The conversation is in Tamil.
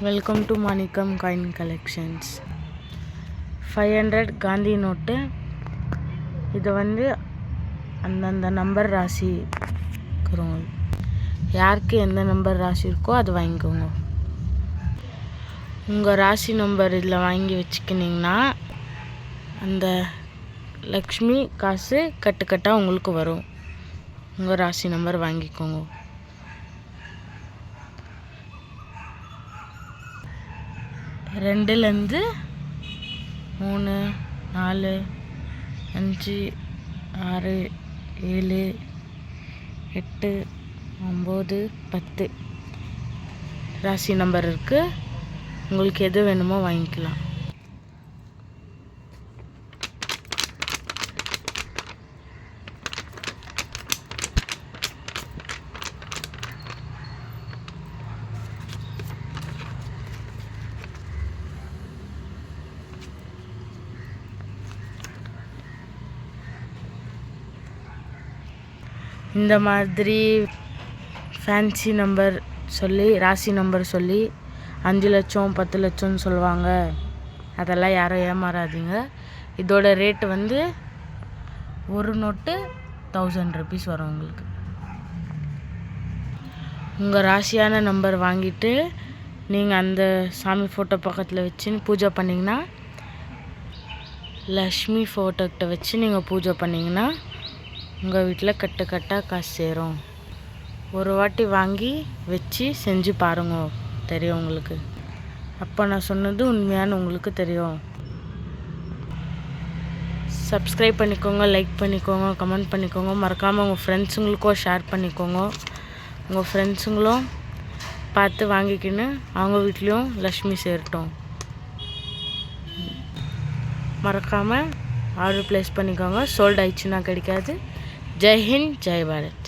Welcome to Manickam coin collections. 500 Gandhi note. இதை அந்தந்த நம்பர் ராசி இருக்கிறவங்க, யாருக்கு எந்த நம்பர் ராசி இருக்கோ அது வாங்கிக்கோங்க. உங்கள் ராசி நம்பர் இதில் வாங்கி வச்சுக்கினிங்கன்னா அந்த லக்ஷ்மி காசு கட்டுக்கட்டாக உங்களுக்கு வரும். உங்கள் ராசி நம்பர் வாங்கிக்கோங்க. ரெண்டுலேருந்து 3, 4, 5, 6, 7, 8, 9, 10 ராசி நம்பர் இருக்குது. உங்களுக்கு எது வேணுமோ வாங்கிக்கலாம். இந்த மாதிரி ஃபேன்சி நம்பர் சொல்லி ராசி நம்பர் சொல்லி 5 லட்சம் 10 லட்சம்னு சொல்லுவாங்க. அதெல்லாம் யாரும் ஏமாறாதீங்க. இதோட ரேட்டு ஒரு நோட்டு 1000 rupees வரும் உங்களுக்கு. உங்கள் ராசியான நம்பர் வாங்கிட்டு நீங்கள் அந்த சாமி ஃபோட்டோ பக்கத்தில் வச்சு பூஜை பண்ணிங்கன்னா, லக்ஷ்மி ஃபோட்டோக்கிட்ட வச்சு நீங்கள் பூஜை பண்ணிங்கன்னா உங்கள் வீட்டில் கட்டாக காசு சேரும். ஒரு வாட்டி வாங்கி வச்சு செஞ்சு பாருங்க, தெரியும் உங்களுக்கு. அப்போ நான் சொன்னது உண்மையான உங்களுக்கு தெரியும். சப்ஸ்கிரைப் பண்ணிக்கோங்க, லைக் பண்ணிக்கோங்க, கமெண்ட் பண்ணிக்கோங்க. மறக்காமல் உங்கள் ஃப்ரெண்ட்ஸுங்களுக்கும் ஷேர் பண்ணிக்கோங்க. உங்கள் ஃப்ரெண்ட்ஸுங்களும் பார்த்து வாங்கிக்கின்னு அவங்க வீட்லேயும் லக்ஷ்மி சேரட்டும். மறக்காமல் ஆர்டர் ப்ளேஸ் பண்ணிக்கோங்க. சோல்ட் ஆயிடுச்சுன்னா கிடைக்காது. ஜெய் ஹிந்த், ஜெய் பாரத்.